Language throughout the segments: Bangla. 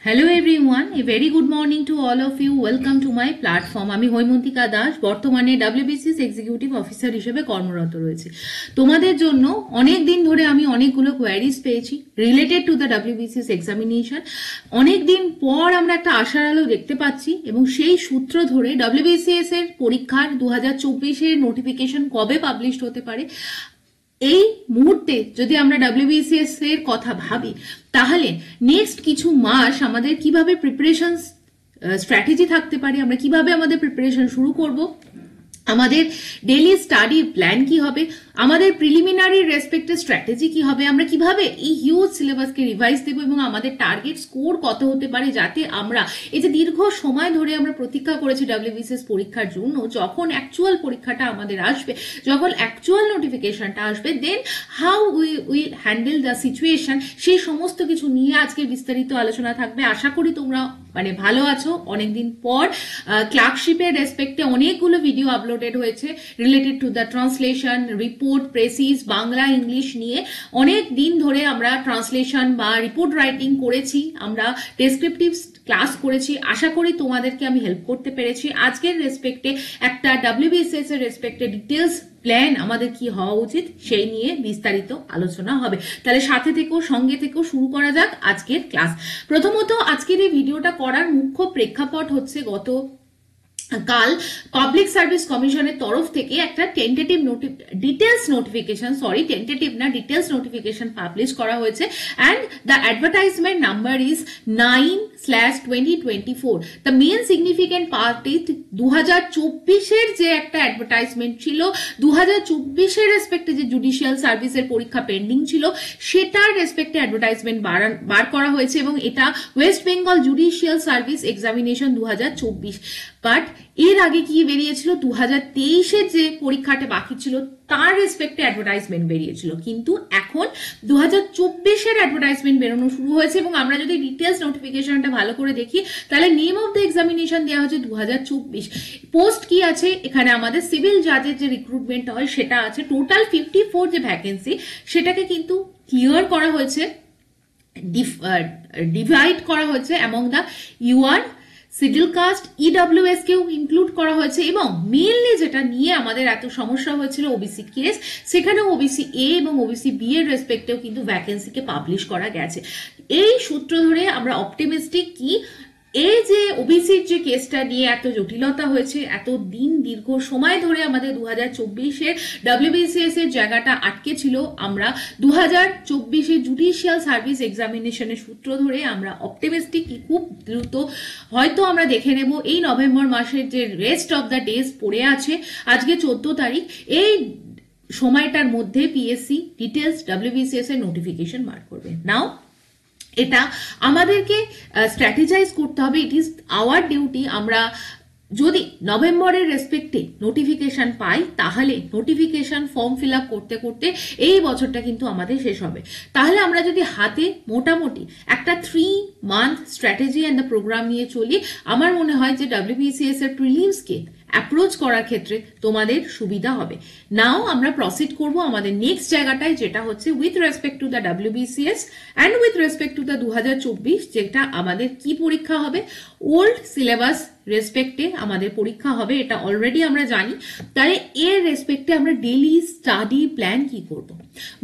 Hello everyone, a very good morning to all of you. Welcome to my platform. আমি হৈমন্তিকা দাস বর্তমানে WBCS এক্সিকিউটিভ অফিসার হিসেবে কর্মরত রয়েছে। তোমাদের জন্য অনেক দিন ধরে আমি অনেকগুলো কোয়ারিজ পেয়েছি related to the WBCS examination. অনেক দিন পর আমরা একটা আশার আলো দেখতে পাচ্ছি এবং সেই সূত্র ধরে WBCS এর পরীক্ষার 2024 এর নোটিফিকেশন কবে পাবলিশড হতে পারে এই মুহূর্তে যদি আমরা WBCS এর কথা ভাবি তাহলে নেক্সট কিছু মাস আমাদের কিভাবে প্রিপারেশন স্ট্র্যাটেজি থাকতে পারে, আমরা কিভাবে আমাদের প্রিপারেশন শুরু করব, আমাদের ডেইলি স্টাডি প্ল্যান কি হবে, আমাদের প্রিলিমিনারি রেসপেক্টেড স্ট্র্যাটেজি কি হবে, আমরা কিভাবে এই হিউজ সিলেবাসকে রিভাইজ দেব এবং আমাদের টার্গেট স্কোর কত হতে পারে যাতে আমরা এই যে দীর্ঘ সময় ধরে আমরা প্রতীক্ষা করেছি WBCS পরীক্ষার জন্য, যখন অ্যাকচুয়াল পরীক্ষাটা আমাদের আসবে, যখন অ্যাকচুয়াল নোটিফিকেশনটা আসবে, then how will handle the situation, সেই সমস্ত কিছু নিয়ে আজকে বিস্তারিত আলোচনা থাকবে। আশা করি তোমরা ভালো আছো। অনেকদিন পর ক্লার্কশিপের রেসপেক্টে অনেকগুলো ভিডিও আপলোডেড হয়েছে related to the translation, report, precis, Bangla, English নিয়ে অনেক দিন ধরে আমরা ট্রান্সলেশন বা রিপোর্ট রাইটিং করেছি, আমরা ডেসক্রিপটিভ ক্লাস করেছি। আশা করি তোমাদেরকে আমি হেল্প করতে পেরেছি। আজকের রেসপেক্টে একটা WBCS এর রেসপেক্টে ডিটেলস প্ল্যান আমাদের কি হওয়া উচিত সেই নিয়ে বিস্তারিত আলোচনা হবে। তাহলে সাথে থেকেও সঙ্গে থেকেও শুরু করা যাক আজকের ক্লাস। প্রথমত আজকের এই ভিডিওটা করার মুখ্য প্রেক্ষাপট হচ্ছে কাল পাবলিক সার্ভিস কমিশনের তরফ থেকে একটা টেন্টেটিভ নোটিফিকেশন পাবলিশ করা হয়েছে and the advertisement number is 9/2024। The main significant part is 2024-এর যে একটা অ্যাডভার্টাইজমেন্ট ছিল, 2024-এর রেসপেক্টে যে জুডিশিয়াল সার্ভিসের পরীক্ষা পেন্ডিং ছিল সেটার রেসপেক্টে অ্যাডভার্টাইজমেন্ট বার করা হয়েছে এবং এটা West Bengal judicial service examination 2024। But এর আগে কি বেরিয়েছিল, 2023-এর যে পরীক্ষাটা বাকি ছিল তার রেসপেক্টে অ্যাডভার্টাইজমেন্ট বেরিয়েছিল, কিন্তু এখন 2024-এর অ্যাডভার্টাইজমেন্ট বেরোনো শুরু হয়েছে এবং আমরা যদি ডিটেলস নোটিফিকেশনটা ভালো করে দেখি তাহলে নেম অফ দ্য এক্সামিনেশন দেওয়া হচ্ছে 2024। পোস্ট কি আছে এখানে, আমাদের সিভিল জাজের যে রিক্রুটমেন্ট হয় সেটা আছে, টোটাল 54 যে ভ্যাকেন্সি সেটাকে কিন্তু ক্লিয়ার করা হয়েছে, ডিভাইড করা হয়েছে among the UR, schedule caste, EWS কেও ইনক্লুড করা হয়েছে এবং মেইনলি যেটা নিয়ে আমাদের এত সমস্যা হয়েছিল ওবিসি কেস, সেখানেও OBC A এবং OBC B এর রেসপেক্টেও কিন্তু ভ্যাকেন্সিকে পাবলিশ করা গেছে। এই সূত্র ধরে আমরা অপটিমিস্টিক কি এই যে ওবিসির যে কেসটা নিয়ে এত জটিলতা হয়েছে, এত দিন দীর্ঘ সময় ধরে আমাদের 2024-এর WBCS এর জায়গাটা আটকে ছিল, আমরা 2024-এর জুডিশিয়াল সার্ভিস এক্সামিনেশনের সূত্র ধরে আমরা অপটিমিস্টিক কি খুব দ্রুত হয়তো আমরা দেখে নেব এই নভেম্বর মাসের যে রেস্ট অফ দ্য ডেজ পড়ে আছে, আজকে 14 তারিখ, এই সময়টার মধ্যে পিএসসি ডিটেলস WBCS এর নোটিফিকেশন বার করবে। নাও এটা আমাদেরকে স্ট্র্যাটেজাইজ করতে হবে, ইট ইজ আওয়ার ডিউটি। আমরা যদি নভেম্বরের রেসপেক্টে নোটিফিকেশন পাই তাহলে নোটিফিকেশন ফর্ম ফিল আপ করতে করতে এই বছরটা কিন্তু আমাদের শেষ হবে। তাহলে আমরা যদি হাতে মোটামুটি একটা 3 month strategy and the programme নিয়ে চলি, আমার মনে হয় যে WBCS এর প্রিলিমসকে অ্যাপ্রোচ করার ক্ষেত্রে তোমাদের সুবিধা হবে। নাও আমরা প্রসিড করব আমাদের নেক্সট জায়গাটায়, যেটা হচ্ছে with respect to the WBCS and with respect to the 2024, যেটা আমাদের কি পরীক্ষা হবে, ওল্ড সিলেবাস রেসপেক্টে আমাদের পরীক্ষা হবে, এটা অলরেডি আমরা জানি। তাহলে এর রেসপেক্টে আমরা ডেইলি স্টাডি প্ল্যান কি করব।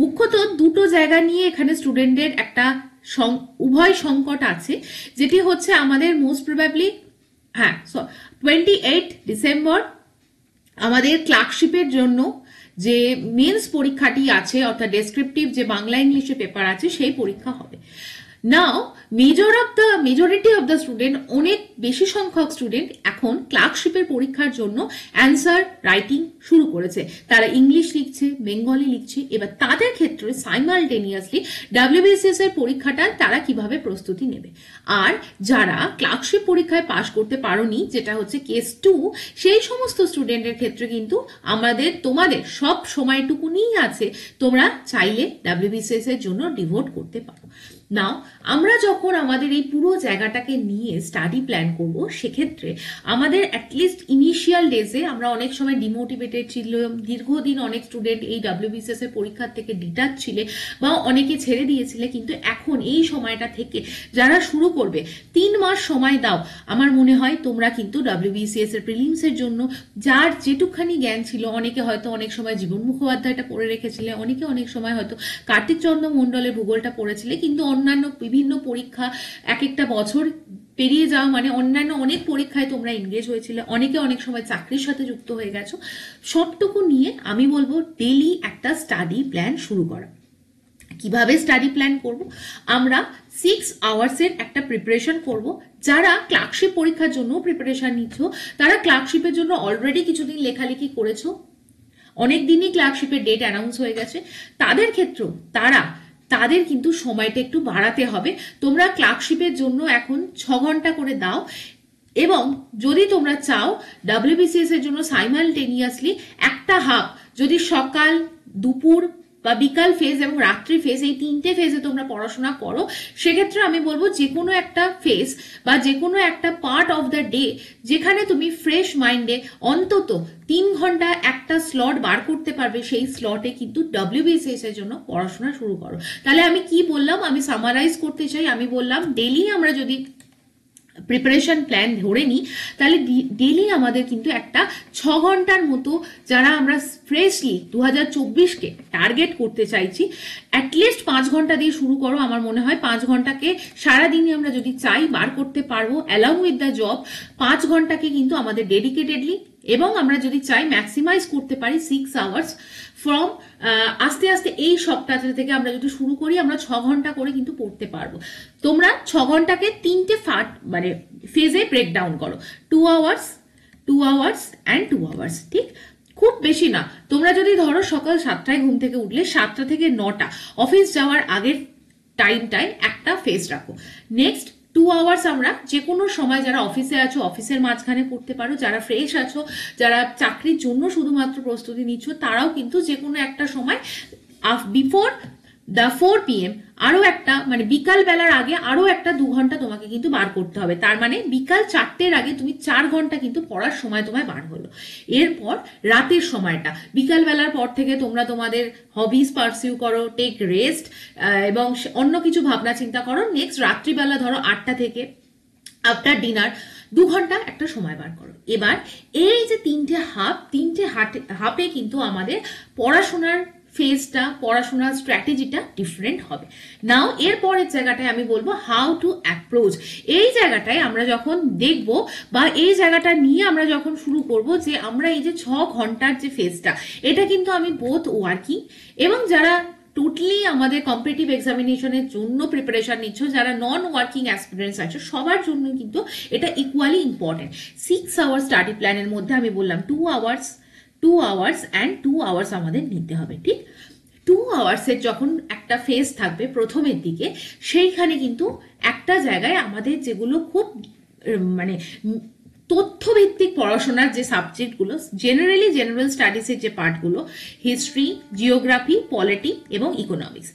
মুখ্যত দুটো জায়গা নিয়ে এখানে স্টুডেন্টদের একটা উভয় সংকট আছে, যেটি হচ্ছে আমাদের মোস্ট প্রবাবলি 28 ডিসেম্বর আমাদের ক্লার্কশিপের জন্য যে মেন্স পরীক্ষাটি আছে, অর্থাৎ ডেসক্রিপটিভ যে বাংলা ইংলিশে পেপার আছে সেই পরীক্ষা হবে। নাও মেজরিটি অফ দ্য স্টুডেন্ট, অনেক বেশি সংখ্যক স্টুডেন্ট এখন ক্লার্কশিপের পরীক্ষার জন্য অ্যান্সার রাইটিং শুরু করেছে, তারা ইংলিশ লিখছে, বেঙ্গলি লিখছে। এবার তাদের ক্ষেত্রে সাইমালটেনিয়াসলি WBCS এর পরীক্ষাটা তারা কিভাবে প্রস্তুতি নেবে। আর যারা ক্লার্কশিপ পরীক্ষায় পাশ করতে পারোনি, যেটা হচ্ছে কেস 2, সেই সমস্ত স্টুডেন্টের ক্ষেত্রে কিন্তু তোমাদের সব সময়টুকুনি আছে, তোমরা চাইলে WBCS এর জন্য ডিভোট করতে পারো। নাও আমরা যখন আমাদের এই পুরো জায়গাটাকে নিয়ে স্টাডি প্ল্যান করব, সেক্ষেত্রে আমাদের অ্যাটলিস্ট ইনিশিয়াল ডেজে আমরা অনেক সময় ডিমোটিভেটেড ছিলাম, দীর্ঘদিন অনেক স্টুডেন্ট এই ডাব্লিউবিসিএস এর পরীক্ষার থেকে ডিটাচ ছিলে বা অনেকে ছেড়ে দিয়েছিলে, কিন্তু এখন এই সময়টা থেকে যারা শুরু করবে 3 মাস সময় দাও, আমার মনে হয় তোমরা কিন্তু ডাব্লিউবিসিএস এর প্রিলিমসের জন্য যার যেটুকখানি জ্ঞান ছিল, অনেকে হয়তো অনেক সময় জীবন মুখোপাধ্যায়টা পড়ে রেখেছিলে, অনেকে অনেক সময় হয়তো কার্তিক চন্দ্র মণ্ডলের ভূগোলটা পড়েছিলে, কিন্তু অন্যান্য বিভিন্ন পরীক্ষা এক একটা বছর পেরিয়ে যাওয়া মানে অন্যান্য অনেক পরীক্ষায় তোমরা এনগেজ হয়েছিলে, অনেকে অনেক সময় চাকরির সাথে যুক্ত হয়ে গেছো। সবটুকু নিয়ে আমি বলবো ডেইলি একটা স্টাডি প্ল্যান শুরু করা। কিভাবে স্টাডি প্ল্যান করব? আমরা 6 আওয়ার্সের একটা প্রিপারেশন করব। যারা ক্লার্কশিপ পরীক্ষার জন্য প্রিপারেশন নিচ্ছ, তারা ক্লার্কশিপের জন্য অলরেডি কিছুদিন লেখালেখি করেছো, অনেক দিনই ক্লার্কশিপের ডেট অ্যানাউন্স হয়ে গেছে, তাদের ক্ষেত্রেও তাদের কিন্তু সময়টা একটু বাড়াতে হবে। তোমরা ক্লার্কশিপের জন্য এখন 6 ঘন্টা করে দাও, এবং যদি তোমরা চাও ডাব্লিউবিসিএস এর জন্য সাইমালটেনিয়াসলি একটা হাফ, যদি সকাল, দুপুর বা বিকাল ফেজ এবং রাত্রি ফেজ, এই 3টে ফেজে তোমরা পড়াশোনা করো, সেক্ষেত্রে আমি বলবো যে কোনো একটা ফেজ বা যে কোনো একটা পার্ট অফ দ্য ডে যেখানে তুমি ফ্রেশ মাইন্ডে অন্তত 3 ঘন্টা একটা স্লট বার করতে পারবে, সেই স্লটে কিন্তু ডাব্লিউবিসিএস এর জন্য পড়াশোনা শুরু করো। তাহলে আমি কি বললাম, আমি সামারাইজ করতে চাই। আমি বললাম ডেইলি আমরা যদি প্রিপারেশন প্ল্যান ধরে নিই, তাহলে ডেইলি আমাদের কিন্তু একটা 6 ঘন্টার মতো, যারা আমরা ফ্রেশলি 2024কে টার্গেট করতে চাইছি, অ্যাটলিস্ট 5 ঘন্টা দিয়ে শুরু করো। আমার মনে হয় 5 ঘন্টাকে সারাদিনই আমরা যদি চাই বার করতে পারবো, অ্যালং উইথ দ্য জব 5 ঘন্টাকে কিন্তু আমাদের ডেডিকেটেডলি, এবং আমরা যদি চাই ম্যাক্সিমাইজ করতে পারি 6 আওয়ার্স ফ্রম আস্তে আস্তে এই সপ্তাহ থেকে আমরা যদি শুরু করি, আমরা 6 ঘন্টা করে কিন্তু পড়তে পারবো। তোমরা 6 ঘন্টাকে 3টে মানে ফেজে ব্রেকডাউন করো, 2 আওয়ার্স, 2 আওয়ার্স অ্যান্ড 2 আওয়ার্স, ঠিক? খুব বেশি না। তোমরা যদি ধরো সকাল 7টায় ঘুম থেকে উঠলে 7টা থেকে 9টা অফিস যাওয়ার আগের টাইমটায় একটা ফেজ রাখো। নেক্সট 2 আওয়ার্স আমরা যে কোনো সময়, যারা অফিসে আছো অফিসের মাঝখানে পড়তে পারো, যারা ফ্রেশ আছো, যারা চাকরির জন্য শুধুমাত্র প্রস্তুতি নিচ্ছ, তারাও কিন্তু যে কোনো একটা সময় বিফোর দ্য 4 PM আরো একটা, মানে বিকাল বেলার আগে আরো একটা 2 ঘন্টা তোমাকে কিন্তু বার করতে হবে। তার মানে বিকাল 4টের আগে তুমি 4 ঘন্টা কিন্তু পড়ার সময় তোমায় বার হলো। এরপর রাতের সময়টা, বিকাল বেলার পর থেকে তোমরা তোমাদের হবিস পারসিউ করো, টেক রেস্ট এবং অন্য কিছু ভাবনা চিন্তা করো। নেক্সট রাত্রিবেলা ধরো 8টা থেকে আফটার ডিনার 2 ঘন্টা একটা সময় বার করো। এবার এই যে 3টে হাফে কিন্তু আমাদের পড়াশোনার ফেজটা, পড়াশোনার স্ট্র্যাটেজিটা ডিফারেন্ট হবে। নাও এর পরের জায়গাটায় আমি বলবো হাউ টু অ্যাপ্রোচ। এই জায়গাটায় আমরা যখন দেখব বা এই জায়গাটা নিয়ে আমরা যখন শুরু করব যে আমরা এই যে 6 ঘন্টার যে ফেজটা, এটা কিন্তু আমি বোথ ওয়ার্কিং এবং যারা টোটালি আমাদের কম্পিটিটিভ এক্সামিনেশনের জন্য প্রিপারেশন নিচ্ছ, যারা নন ওয়ার্কিং অ্যাসপিরেন্টস আছে, সবার জন্য কিন্তু এটা ইকুয়ালি ইম্পর্টেন্ট। 6 আওয়ার্স স্টাডি প্ল্যানের মধ্যে আমি বললাম 2 আওয়ার্স অ্যান্ড 2 আওয়ার্স আমাদের নিতে হবে, ঠিক? 2 আওয়ার্সের যখন একটা ফেজ থাকবে প্রথমের দিকে, সেইখানে কিন্তু একটা জায়গায় আমাদের যেগুলো খুব মানে তথ্যভিত্তিক পড়াশোনার যে সাবজেক্টগুলো, জেনারেল স্টাডিজের যে পার্টগুলো, হিস্ট্রি, জিওগ্রাফি, পলিটি এবং ইকোনমিক্স,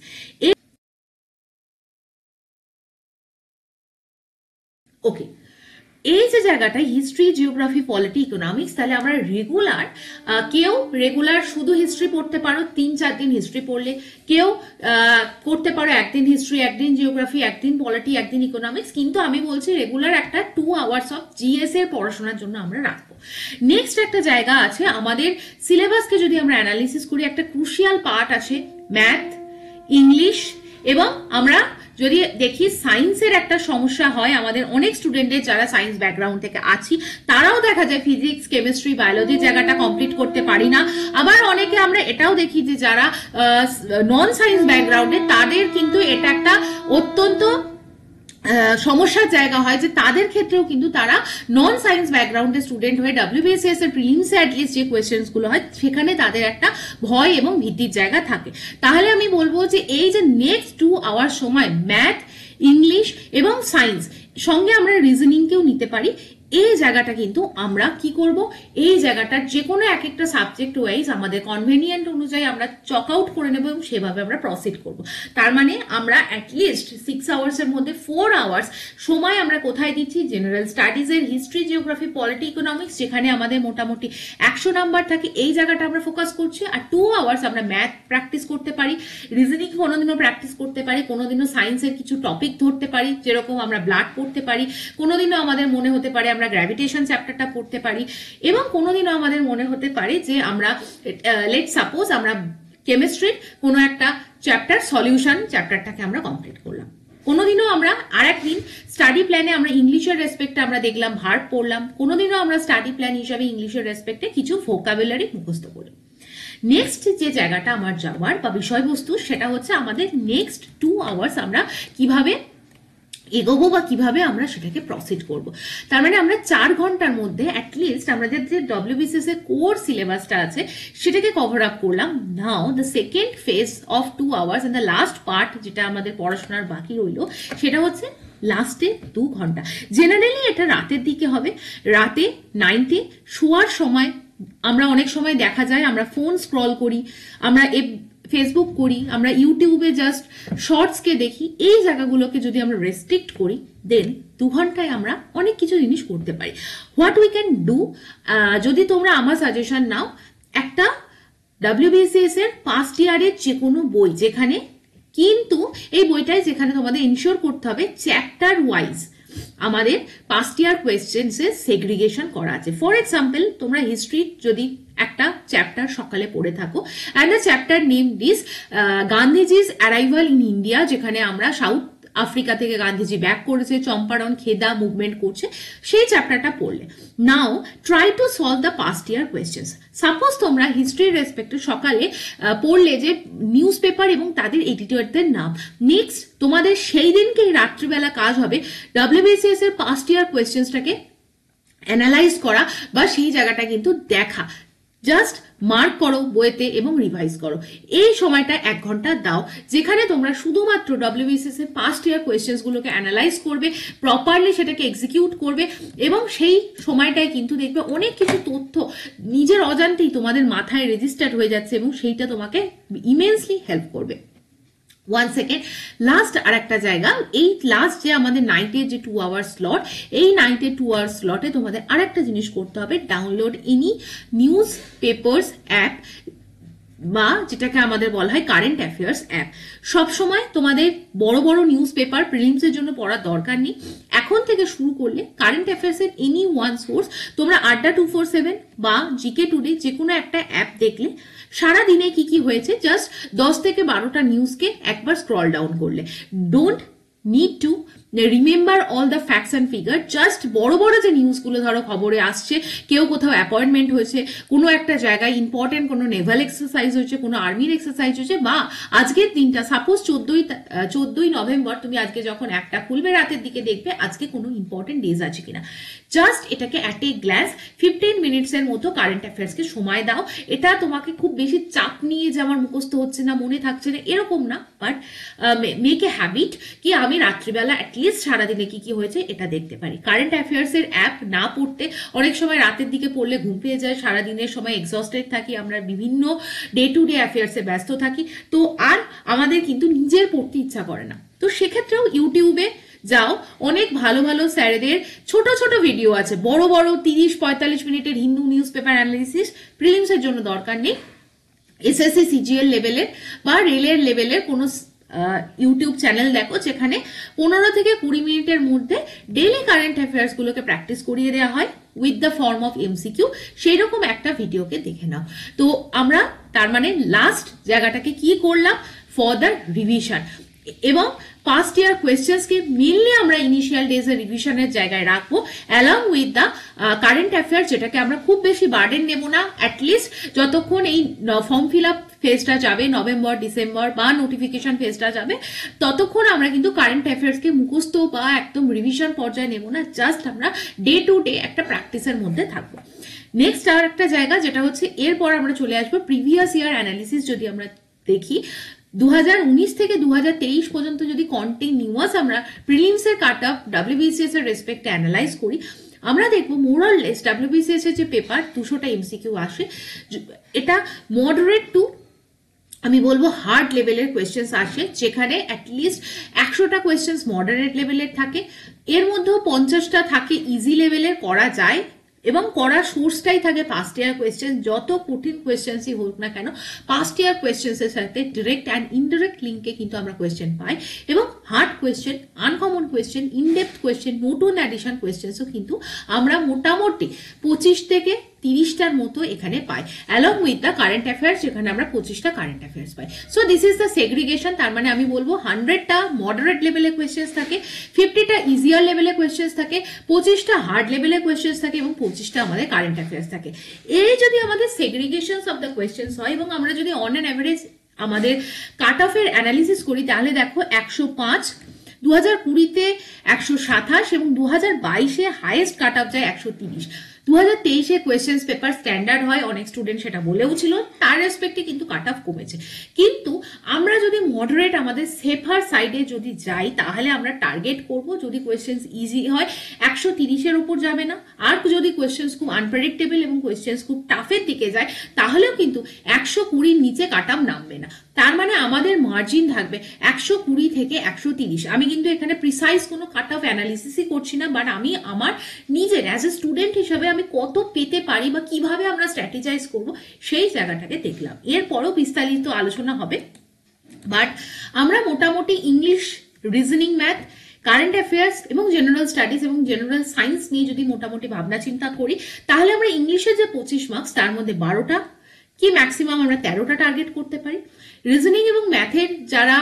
ওকে, এই যে জায়গাটা হিস্ট্রি, জিওগ্রাফি, পলিটি, ইকোনমিক্স, তাহলে আমরা কেউ রেগুলার শুধু হিস্ট্রি পড়তে পারো, 3-4 দিন হিস্ট্রি পড়লে, কেউ করতে পারো একদিন হিস্ট্রি, একদিন জিওগ্রাফি, একদিন পলিটি, একদিন ইকোনমিক্স, কিন্তু আমি বলছি রেগুলার একটা 2 আওয়ার্স অফ জিএস এর পড়াশোনার জন্য আমরা রাখবো। নেক্সট একটা জায়গা আছে আমাদের সিলেবাসকে যদি আমরা অ্যানালিসিস করি, একটা ক্রুশিয়াল পার্ট আছে ম্যাথ, ইংলিশ, এবং আমরা যদি দেখি সায়েন্সের একটা সমস্যা হয় আমাদের অনেক স্টুডেন্টের, যারা সায়েন্স ব্যাকগ্রাউন্ড থেকে আছি, তারাও দেখা যায় ফিজিক্স, কেমিস্ট্রি, বায়োলজির জায়গাটা কমপ্লিট করতে পারি না। আবার অনেকে আমরা এটাও দেখি যে যারা নন সায়েন্স ব্যাকগ্রাউন্ডে, তাদের কিন্তু এটা একটা অত্যন্ত সমস্যার জায়গা হয় যে তাদের ক্ষেত্রেও কিন্তু তারা নন সায়েন্স ব্যাকগ্রাউন্ডের স্টুডেন্ট হয়ে ডাব্লিউবিসিএস এর প্রিলিমসে অ্যাটলিস্ট যে কোয়েশ্চেন্স গুলো হয়, সেখানে তাদের একটা ভয় এবং ভীতির জায়গা থাকে। তাহলে আমি বলবো যে এই যে নেক্সট 2 আওয়ার সময় ম্যাথ, ইংলিশ এবং সায়েন্স, সঙ্গে আমরা রিজনিংকেও নিতে পারি, এই জায়গাটা কিন্তু আমরা কি করব, এই জায়গাটার যে কোনো এক একটা সাবজেক্ট ওয়াইজ আমাদের কনভেনিয়েন্ট অনুযায়ী আমরা চক আউট করে নেব এবং সেভাবে আমরা প্রসিড করব। তার মানে আমরা অ্যাটলিস্ট 6 আওয়ার্সের মধ্যে 4 আওয়ার্স সময় আমরা কোথায় দিচ্ছি, জেনারেল স্টাডিজের হিস্ট্রি, জিওগ্রাফি, পলিটি, ইকোনমিক্স, যেখানে আমাদের মোটামুটি 100 নাম্বার থাকে, এই জায়গাটা আমরা ফোকাস করছি। আর 2 আওয়ার্স আমরা ম্যাথ প্র্যাকটিস করতে পারি, রিজনিং কোনোদিনও প্র্যাকটিস করতে পারি, কোনোদিনও সায়েন্সের কিছু টপিক ধরতে পারি, যেরকম আমরা ব্লাড পড়তে পারি, কোনোদিনও আমাদের মনে হতে পারে আমরা গ্র্যাভিটেশন চ্যাপ্টারটা পড়তে পারি, এবং কোনোদিনও আমাদের মনে হতে পারে যে আমরা লেট সাপোজ আমরা কেমিস্ট্রির কোনো একটা চ্যাপ্টার সলিউশন চ্যাপ্টারটাকে আমরা কমপ্লিট করলাম। কোনোদিনও আমরা আরেকদিন স্টাডি প্ল্যানে আমরা ইংলিশের রেসপেক্টে আমরা দেখলাম ভার্ব পড়লাম, কোনোদিনও আমরা স্টাডি প্ল্যান হিসাবে ইংলিশের রেসপেক্টে কিছু ভোকাবুলারি মুখস্থ করলাম। নেক্সট যে জায়গাটা আমার যাওয়ার বা বিষয়বস্তু, সেটা হচ্ছে আমাদের নেক্সট 2 আওয়ার্স আমরা কিভাবে এগোবো বা কিভাবে আমরা সেটাকে প্রসিড করব। তার মানে আমরা 4 ঘন্টার মধ্যে অ্যাটলিস্ট আমাদের যে ডব্লিউবিসিএস এর কোর সিলেবাসটা আছে সেটাকে কভার আপ করলাম। Now the second phase of 2 hours and the last part যেটা আমাদের পড়াশোনার বাকি রইল, সেটা হচ্ছে লাস্টে 2 ঘন্টা। জেনারেলি এটা রাতের দিকে হবে, রাতে 9-তে শোয়ার সময় আমরা অনেক সময় দেখা যায় আমরা ফোন স্ক্রল করি, আমরা ফেসবুক করি, আমরা ইউটিউবে জাস্ট শর্টসকে দেখি। এই জায়গাগুলোকে যদি আমরা রেস্ট্রিক্ট করি, দেন 2 ঘন্টায় আমরা অনেক কিছু জিনিস করতে পারি। হোয়াট উই ক্যান ডু, যদি তোমরা আমার সাজেশন নাও, একটা ডব্লিউবিসিএস এর ফার্স্ট ইয়ারের যে কোনো বই, যেখানে কিন্তু এই বইটাই যেখানে তোমাদের ইনশিওর করতে হবে চ্যাপ্টার ওয়াইজ আমাদের পাস্ট ইয়ার কোয়েশ্চেন্সের সেগ্রিগেশন করা আছে। ফর এক্সাম্পল, তোমরা হিস্ট্রি যদি একটা চ্যাপ্টার সকালে পড়ে থাকো, and the chapter name this গান্ধীজি's অ্যারাইভাল ইন ইন্ডিয়া, যেখানে আমরা সাউথ আফ্রিকা থেকে গান্ধীজি ব্যাক করেছে, চম্পারন খেদা মুভমেন্ট করছে, সেই চ্যাপ্টারটা পড়লে now try to solve the past year questions. Suppose তোমরা হিস্ট্রির রেসপেক্টে সকালে পড়লে যে নিউজ পেপার এবং তাদের এডিটরদের নাম, নেক্সট তোমাদের সেই দিনকেই রাত্রিবেলা কাজ হবে ডব্লিউবিসিএস এর পাস্ট ইয়ার কোয়েশ্চেন্সটাকে অ্যানালাইজ করা বা সেই জায়গাটা কিন্তু দেখা। জাস্ট মার্ক করো বইতে এবং রিভাইজ করো। এই সময়টা 1 ঘন্টা দাও, যেখানে তোমরা শুধুমাত্র ডব্লিউবিসিএস এর পাস্ট ইয়ার কোয়েশ্চেন্স গুলোকে অ্যানালাইজ করবে, প্রপারলি সেটাকে এক্সিকিউট করবে, এবং সেই সময়টায় কিন্তু দেখবে অনেক কিছু তথ্য নিজের অজান্তেই তোমাদের মাথায় রেজিস্টার্ড হয়ে যাচ্ছে এবং সেইটা তোমাকে ইমেন্সলি হেল্প করবে। 1 সেকেন্ড, লাস্ট আর একটা জায়গা, এই লাস্ট যে আমাদের নাইটের যে 2 আওয়ার স্লট, এই নাইটের 2 আওয়ার স্লটে তোমাদের আর একটা জিনিস করতে হবে, download any news papers app বা যেটাকে আমাদের বলা হয় কারেন্ট অ্যাফেয়ার্স অ্যাপ। সবসময় তোমাদের বড় বড় নিউজ পেপার প্রিলিমসের জন্য পড়ার দরকার নেই। এখন থেকে শুরু করলে কারেন্ট অ্যাফেয়ার্স এর এনি ওয়ান সোর্স, তোমরা আড্ডা 247 বা জিকে টুডে যে কোনো একটা অ্যাপ দেখলে সারা দিনে কি কি হয়েছে জাস্ট 10 থেকে 12টা নিউজকে একবার স্ক্রল ডাউন করলে, don't need to remember all the facts and figure. Just বড় বড় যে নিউজগুলো ধরো খবরে আসছে, কেউ কোথাও অ্যাপয়েন্টমেন্ট হয়েছে, কোনো একটা জায়গায় ইম্পর্টেন্ট কোনো নেভাল এক্সারসাইজ হয়েছে, কোনো আর্মির এক্সারসাইজ হয়েছে, বা আজকের দিনটা সাপোজ 14ই নভেম্বর, তুমি আজকে যখন অ্যাপটা খুলবে রাতের দিকে দেখবে আজকে কোনো ইম্পর্টেন্ট ডেজ আছে কিনা। জাস্ট এটাকে অ্যাট এ গ্ল্যান্স 15 মিনিটসের মতো কারেন্ট অ্যাফেয়ার্সকে সময় দাও। এটা তোমাকে খুব বেশি চাপ নিয়ে যে আমার মুখস্থ হচ্ছে না, মনে থাকছে না, এরকম না, বাট মেক এ হ্যাবিট কি আমি রাত্রিবেলা অ্যাটলিস্ট সারাদিনে কি কি হয়েছে এটা দেখতে পারি। কারেন্ট অ্যাফেয়ার্স এর অ্যাপ না পড়তে অনেক সময় রাতের দিকে পড়লে ঘুম পেয়ে যায়, সারাদিনের সময় এক্সস্টেড থাকি, আমরা বিভিন্ন ডে টু ডে অ্যাফেয়ার্সে ব্যস্ত থাকি, তো আর আমাদের কিন্তু নিজের পড়তে ইচ্ছা করে না। তো সেক্ষেত্রেও ইউটিউবে যাও, অনেক ভালো ভালো স্যারেদের ছোট ছোট ভিডিও আছে, বড় বড় 30-45 মিনিটের হিন্দু নিউজ পেপার অ্যানালিসিস প্রিলিমসের জন্য দরকার নেই। এসএসসি সিজিএল লেভেলের বা রেলের লেভেলের কোনো ইউটিউব চ্যানেল দেখো যেখানে 15 থেকে 20 মিনিটের মধ্যে ডেইলি কারেন্ট অ্যাফেয়ার্স গুলোকে প্র্যাকটিস করিয়ে দেওয়া হয় with the form of MCQ, সেই রকম একটা ভিডিওকে দেখে নাও। তো আমরা তার মানে লাস্ট জায়গাটাকে কি করলাম, ফর দ্য রিভিশন, এবং পাস্ট ইয়ার কোয়েশ্চেন্সকে মেনলি আমরা ইনিশিয়াল ডেজ এর রিভিশনের জায়গায় রাখবো along with the current affair, যেটাকে আমরা খুব বেশি বার্ডেন নেব না। অ্যাটলিস্ট যতক্ষণ এই ফর্ম ফিল আপ ফেজটা যাবে, নভেম্বর ডিসেম্বর, বা নোটিফিকেশন ফেজটা যাবে, ততক্ষণ আমরা কিন্তু কারেন্ট অ্যাফেয়ার্সকে মুখস্থ বা একদম রিভিশন পর্যায়ে নেব না, জাস্ট আমরা ডে টু ডে একটা প্র্যাকটিসের মধ্যে থাকবো। নেক্সট আর একটা জায়গা যেটা হচ্ছে এরপর আমরা চলে আসবো প্রিভিয়াস ইয়ার অ্যানালিসিস। যদি আমরা দেখি 2019 থেকে 2023 পর্যন্ত যদি কন্টিনিউয়াস আমরা প্রিলিমসের কাট অফ ডব্লিউবিসিএস এর রেসপেক্টে অ্যানালাইজ করি, আমরা দেখবো মোরাললেস ডাব্লিউবিসিএস এর যে পেপার 200টা এমসিকিউ আসে, এটা মডারেট টু আমি বলবো হার্ড লেভেলের কোয়েশ্চেন্স আসে, যেখানে অ্যাটলিস্ট 100টা কোয়েশ্চেন্স মডারেট লেভেলের থাকে, এর মধ্যেও 50টা থাকে ইজি লেভেলের, করা যায় এবং করার সোর্সটাই থাকে পাস্ট ইয়ার কোয়েশ্চেন। যত কঠিন কোয়েশ্চেন্সই হোক না কেন, পাস্ট ইয়ার কোয়েশ্চেন্সের সাথে ডিরেক্ট অ্যান্ড ইনডিরেক্ট লিঙ্কে কিন্তু আমরা কোয়েশ্চেন পাই, এবং hard question, uncommon question, in depth question, note on addition কোয়েশ্চেন্সও কিন্তু আমরা মোটামুটি 25 থেকে 30টার মতো এখানে পাই, along with the current affairs, যেখানে আমরা 25টা কারেন্ট অ্যাফেয়ার্স পাই। So this is the segregation. তার মানে আমি বলবো 100টা মডারেট লেভেলের কোয়েশ্চেন্স থাকে, 50টা ইজিয়ার লেভেলের কোয়েশ্চেন্স থাকে, 25টা হার্ড লেভেলের কোয়েশ্চেন্স থাকে এবং 25টা আমাদের কারেন্ট অ্যাফেয়ার্স থাকে। এই যদি আমাদের সেগ্রিগেশন অফ দ্য কোয়েশ্চেন্স হয় এবং আমরা যদি অন অ্যান অ্যাভারেজ আমাদের কাট অফের অ্যানালিসিস করি, তাহলে দেখো 105, 2020-তে 127 এবং 2022-এ হাইয়েস্ট কাট অফ যায় 130। 2023-এ কোয়েশ্চেন্স পেপার স্ট্যান্ডার্ড হয়, অনেক স্টুডেন্ট সেটা বলেও ছিল, তার রেসপেক্টে কিন্তু কাট অফ কমেছে। কিন্তু আমরা যদি মডারেট আমাদের সেফার সাইডে যদি যাই, তাহলে আমরা টার্গেট করব, যদি কোয়েশ্চেন্স ইজি হয় 130-এর উপর যাবে না, আর যদি কোয়েশ্চেন্স খুব আনপ্রেডিক্টেবল এবং কোয়েশ্চেন্স খুব টাফের দিকে যায়, তাহলেও কিন্তু 120-র নিচে কাট অফ নামবে না। তার মানে আমাদের মার্জিন থাকবে 120 থেকে 130। আমি কিন্তু এখানে প্রিসাইজ কোনো কাট অফ অ্যানালিসিসই করছি না, বাট আমি আমার নিজের অ্যাজ এ স্টুডেন্ট হিসাবে আমি কত পেতে পারি বা কিভাবে আমরা স্ট্র্যাটেজাইজ করব সেই জায়গাটাকে দেখলাম। এরপরও বিস্তারিত আলোচনা হবে, বাট আমরা মোটামুটি English, reasoning, math, current affairs এবং জেনারেল স্টাডিজ এবং জেনারেল সায়েন্স নিয়ে যদি মোটামুটি ভাবনা চিন্তা করি, তাহলে আমরা ইংলিশের যে 25 মার্কস, তার মধ্যে 12টা কি ম্যাক্সিমাম আমরা 13টা টার্গেট করতে পারি। রিজনিং এবং ম্যাথের যারা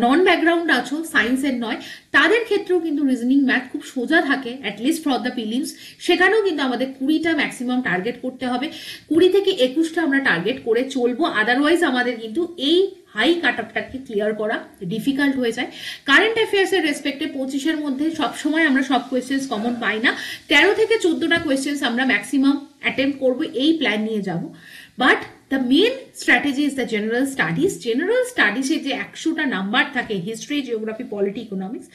নন ব্যাকগ্রাউন্ড আছো, সায়েন্সের নয়, তাদের ক্ষেত্রেও কিন্তু রিজনিং ম্যাথ খুব সোজা থাকে, অ্যাটলিস্ট ফর দ্য প্রিলিমস। সেখানেও কিন্তু আমাদের 20টা ম্যাক্সিমাম টার্গেট করতে হবে, 20 থেকে 21টা আমরা টার্গেট করে চলবো, আদারওয়াইজ আমাদের কিন্তু এই হাই কাট অফটাকে ক্লিয়ার করা ডিফিকাল্ট হয়ে যায়। কারেন্ট অ্যাফেয়ার্সের রেসপেক্টে 25-এর মধ্যে সবসময় আমরা সব কোয়েশ্চেন্স কমন পাই না, 13 থেকে 14টা কোয়েশ্চেন্স আমরা ম্যাক্সিমাম অ্যাটেম্প করবো, এই প্ল্যান নিয়ে যাব। But the main strategy is the general studies. General স্টাডিজে যে 100টা নাম্বার থাকে, হিস্ট্রি, জিওগ্রাফি, পলিটি, ইকোনমিক্স,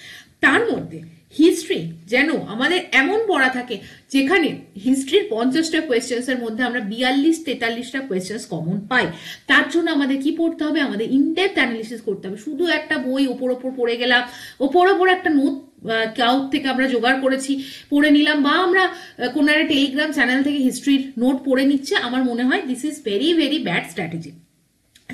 তার মধ্যে হিস্ট্রি যেন আমাদের এমন পড়া থাকে যেখানে হিস্ট্রির 50টা কোয়েশ্চেন্সের মধ্যে আমরা 42-43টা কোয়েশ্চেন্স কমন পাই। তার জন্য আমাদের কি পড়তে হবে? আমাদের ইনডেপথ অ্যানালিসিস করতে হবে। শুধু একটা বই ওপর পড়ে গেলাম, ওপর একটা নোট ক্লাউড থেকে আমরা জোগাড় করেছি, পড়ে নিলাম, বা আমরা কোনো একটা টেলিগ্রাম চ্যানেল থেকে হিস্ট্রির নোট পড়ে নিচ্ছে, আমার মনে হয় this is very very bad strategy.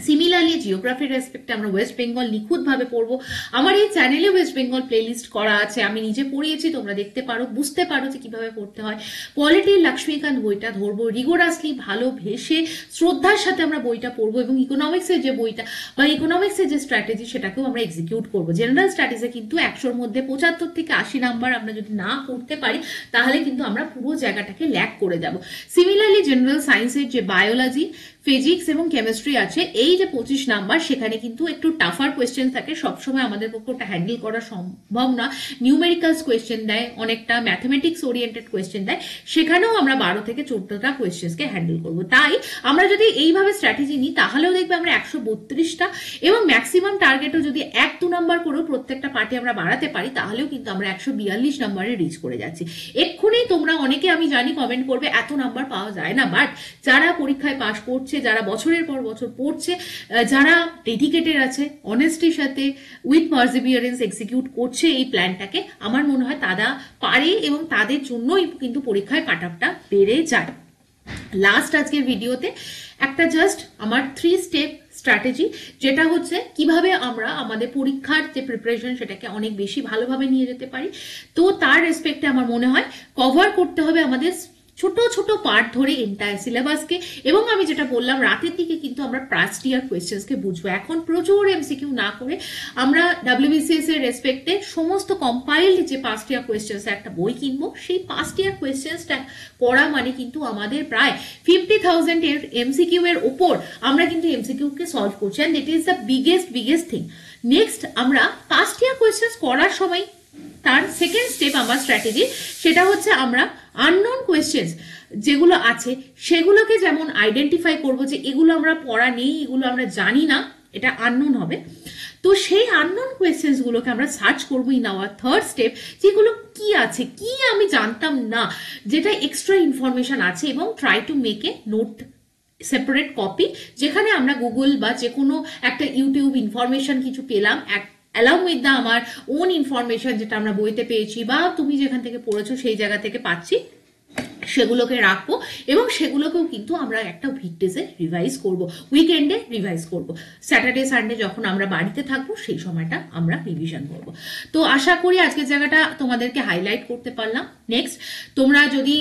Similarly জিওগ্রাফির রেসপেক্টে আমরা ওয়েস্ট বেঙ্গল নিখুঁতভাবে পড়বো। আমার এই চ্যানেলে ওয়েস্ট বেঙ্গল প্লেলিস্ট করা আছে, আমি নিজে পড়িয়েছি, তোমরা দেখতে পারো, বুঝতে পারো যে কিভাবে পড়তে হয়। পলিটির লক্ষ্মীকান্ত বইটা ধরবো, রিগোরাসলি ভালোবেসে শ্রদ্ধার সাথে আমরা বইটা পড়বো, এবং ইকোনমিক্সের যে বইটা বা ইকোনমিক্সের যে স্ট্র্যাটেজি সেটাকেও আমরা এক্সিকিউট করবো। জেনারেল স্টাডিজে কিন্তু 100-র মধ্যে 75 থেকে 80 নাম্বার আমরা যদি না করতে পারি, তাহলে কিন্তু আমরা পুরো জায়গাটাকে ল্যাক করে যাব। সিমিলারলি জেনারেল সায়েন্সের যে বায়োলজি, ফিজিক্স এবং কেমিস্ট্রি আছে, এই যে 25 নাম্বার, সেখানে কিন্তু একটু টাফার কোয়েশ্চেন থাকে, সবসময় আমাদের পক্ষে ওটা হ্যান্ডেল করা সম্ভব না। নিউমেরিক্যালস কোয়েশ্চেন দেয়, অনেকটা ম্যাথমেটিক্স ওরিয়েন্টেড কোয়েশ্চেন দেয়, সেখানেও আমরা 12 থেকে 14টা কোয়েশ্চেন্সকে হ্যান্ডেল করবো। তাই আমরা যদি এইভাবে স্ট্র্যাটেজি নিই, তাহলেও দেখবে আমরা 132টা এবং ম্যাক্সিমাম টার্গেটও যদি 1-2 নাম্বার করেও প্রত্যেকটা পার্টি আমরা বাড়াতে পারি, তাহলেও কিন্তু আমরা 142 নাম্বারে রিচ করে যাচ্ছি। এক্ষুনি তোমরা অনেকে আমি জানি কমেন্ট করবে এত নাম্বার পাওয়া যায় না, বাট যারা পরীক্ষায় পাশ করছে, যারা বছরের পর বছর পড়ছে, যারা ডেডিকেটেড আছে, অনেস্টির সাথে উইথ পারসিভিয়ারেন্স এক্সিকিউট করছে এই প্ল্যানটাকে, আমার মনে হয় তারা পারে এবং তাদের জন্যই কিন্তু পরীক্ষায় কাট অফটা বেড়ে যায়। লাস্ট আজকের ভিডিওতে একটা জাস্ট আমার 3 স্টেপ স্ট্র্যাটেজি, যেটা হচ্ছে কিভাবে আমরা আমাদের পরীক্ষার যে প্রিপারেশন সেটাকে অনেক বেশি ভালোভাবে নিয়ে যেতে পারি। তো তার রেসপেক্টে আমার মনে হয় কভার করতে হবে আমাদের ছোট ছোট পার্ট ধরে এন্টায়ার সিলেবাসকে, এবং আমি যেটা বললাম রাতের দিকে কিন্তু আমরা পাস্ট ইয়ার কোয়েশ্চেন্সকে বুঝবো। এখন প্রচুর এমসিকিউ না করে আমরা ডাব্লিউবিসিএস এর রেসপেক্টে সমস্ত কম্পাইলড যে পাস্ট ইয়ার কোয়েশ্চেন্স একটা বই কিনবো, সেই পাস্ট ইয়ার কোয়েশ্চেন্সটা পড়া মানে কিন্তু আমাদের প্রায় 50,000 এর এমসিকিউ এর ওপর আমরা কিন্তু এমসিকিউ কে সলভ করছি, and it is the biggest thing. Next আমরা পাস্ট ইয়ার কোয়েশ্চেন্স করার সময় তার সেকেন্ড স্টেপ আমার স্ট্র্যাটেজি, সেটা হচ্ছে আমরা আননোন কোয়েশ্চেন্স যেগুলো আছে সেগুলোকে যেমন আইডেন্টিফাই করবো যে এগুলো আমরা পড়া নেই, এগুলো আমরা জানি না, এটা আননোন হবে। তো সেই আননোন কোয়েশ্চেন্স গুলোকে আমরা সার্চ করবো ইন আওয়ার থার্ড স্টেপ, যেগুলো কি আছে, কি আমি জানতাম না, যেটা এক্সট্রা ইনফরমেশন আছে, এবং try to make a note separate copy, যেখানে আমরা গুগল বা যে কোনো একটা ইউটিউব ইনফরমেশন কিছু পেলাম, অ্যালং উইথ দ্য আমার ওন ইনফরমেশন যেটা আমরা বইতে পেয়েছি বা তুমি যেখান থেকে পড়েছো সেই জায়গা থেকে পাচ্ছি, সেগুলোকে রাখবো এবং সেগুলোকেও কিন্তু আমরা একটা উইকডেজে রিভাইজ করব, উইকেন্ডে রিভাইজ করব, স্যাটারডে সানডে যখন আমরা বাড়িতে থাকবো সেই সময়টা আমরা রিভিশন করব। তো আশা করি আজকের জায়গাটা তোমাদেরকে হাইলাইট করতে পারলাম। নেক্সট, তোমরা যদি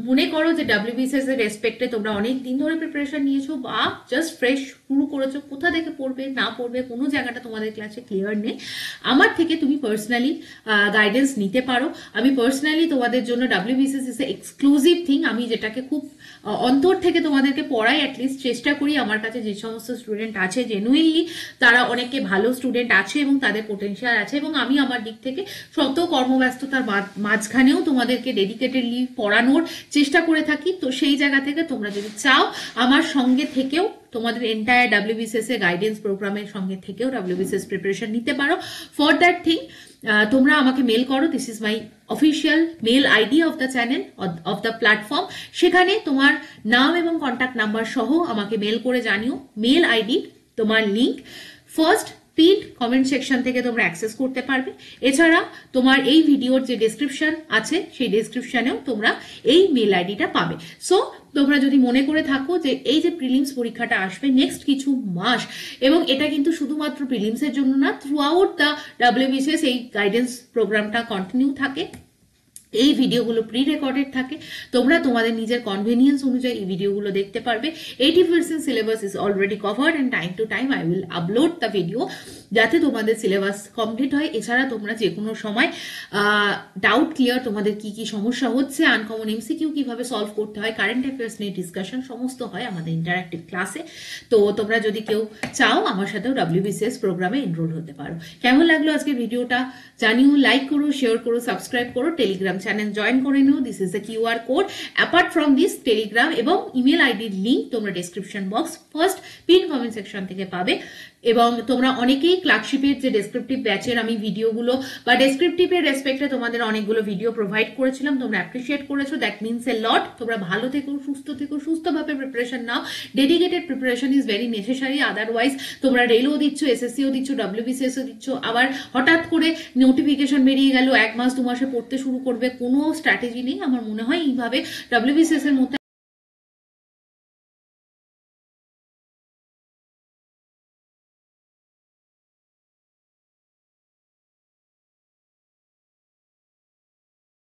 মনে করো যে ডাব্লিউবিসিএস এর রেসপেক্টে তোমরা অনেক দিন ধরে প্রিপারেশন নিয়েছো বা জাস্ট ফ্রেশ শুরু করেছো, কোথা থেকে পড়বে না পড়বে কোনো জায়গাটা তোমাদের ক্লাসে ক্লিয়ার নেই, আমার থেকে তুমি পার্সোনালি গাইডেন্স নিতে পারো। আমি পার্সোনালি তোমাদের জন্য WBCS is a exclusive thing, আমি যেটাকে খুব অন্তর থেকে তোমাদেরকে পড়াই, অ্যাটলিস্ট চেষ্টা করি। আমার কাছে যে সমস্ত স্টুডেন্ট আছে জেনুইনলি তারা অনেকে ভালো স্টুডেন্ট আছে এবং তাদের পোটেনশিয়াল আছে, এবং আমি আমার দিক থেকে শত কর্মব্যস্ততার মাঝখানেও তোমাদেরকে ডেডিকেটেডলি পড়ানোর চেষ্টা করে থাকি। তো সেই জায়গা থেকে তোমরা যদি চাও আমার সঙ্গে থেকেও তোমাদের এন্টায়ার ডাব্লিউবিসিএস এর গাইডেন্স প্রোগ্রামের সঙ্গে থেকেও ডাব্লিউবিসিএস প্রিপারেশন নিতে পারো। ফর দ্যাট থিং তোমরা আমাকে মেল করো, this is my official mail ID of the channel of the platform, সেখানে তোমার নাম এবং কন্ট্যাক্ট নাম্বার সহ আমাকে মেল করে জানিও। মেল আইডি তোমার link first pin comment section থেকে তোমরা অ্যাক্সেস করতে পারবে। এছাড়া তোমার এই ভিডিওর যে ডেসক্রিপশন আছে সেই ডেসক্রিপশনেও তোমরা এই মেল আইডিটা পাবে। সো তোমরা যদি মনে করে থাকো যে এই যে প্রিলিমস পরীক্ষাটা আসবে নেক্সট কিছু মাস, এবং এটা কিন্তু শুধুমাত্র প্রিলিমসের জন্য না, থ্রু আউট দ্য ডাব্লিউবিসিএস এই গাইডেন্স প্রোগ্রামটা কন্টিনিউ থাকে, এই ভিডিওগুলো প্রি রেকর্ডেড থাকে, তোমরা তোমাদের নিজের কনভেনিয়েন্স অনুযায়ী এই ভিডিওগুলো দেখতে পারবে। 80% syllabus is already covered and time to time I will upload the video, যাতে তোমাদের সিলেবাস কমপ্লিট হয়। এছাড়া তোমরা যে কোনো সময় ডাউট ক্লিয়ার, তোমাদের কি কি সমস্যা হচ্ছে, আনকমন এমসিকিউ কিভাবে সলভ করতে হয়, কারেন্ট অ্যাফেয়ার্স নিয়ে ডিসকাশন সমস্ত হয় আমাদের ইন্টারাক্টিভ ক্লাসে। তো তোমরা যদি কেউ চাও আমার সাথেও ডাব্লিউবিসিএস প্রোগ্রামে এনরোল হতে পারো। কেমন লাগলো আজকের ভিডিওটা জানিও, লাইক করো, শেয়ার করো, সাবস্ক্রাইব করো, টেলিগ্রাম চ্যানেল জয়েন করে নিও। This is a QR code. Apart from this Telegram এবং ইমেল আইডির লিঙ্ক তোমরা description box first pin comment section থেকে পাবে। এবং তোমরা অনেকেই ক্লার্কশিপের যে ডেসক্রিপটিভ ব্যাচের আমি ভিডিওগুলো বা ডেসক্রিপটিভের রেসপেক্টে তোমাদের অনেকগুলো ভিডিও প্রোভাইড করেছিলাম, তোমরা অ্যাপ্রিসিয়েট করেছো, দ্যাট মিনস এ লট। তোমরা ভালো থেকো, সুস্থভাবে preparation now. Dedicated preparation is very necessary, otherwise তোমরা রেলও দিচ্ছ, এসএসসিও দিচ্ছ, ডাব্লিউবিসিএসও দিচ্ছ, আবার হঠাৎ করে নোটিফিকেশন বেরিয়ে গেল, 1 মাস 2 মাসে পড়তে শুরু করবে, কোনো স্ট্র্যাটেজি নেই। আমার মনে হয় এইভাবে ডাব্লিউবিসিএস এর মধ্যে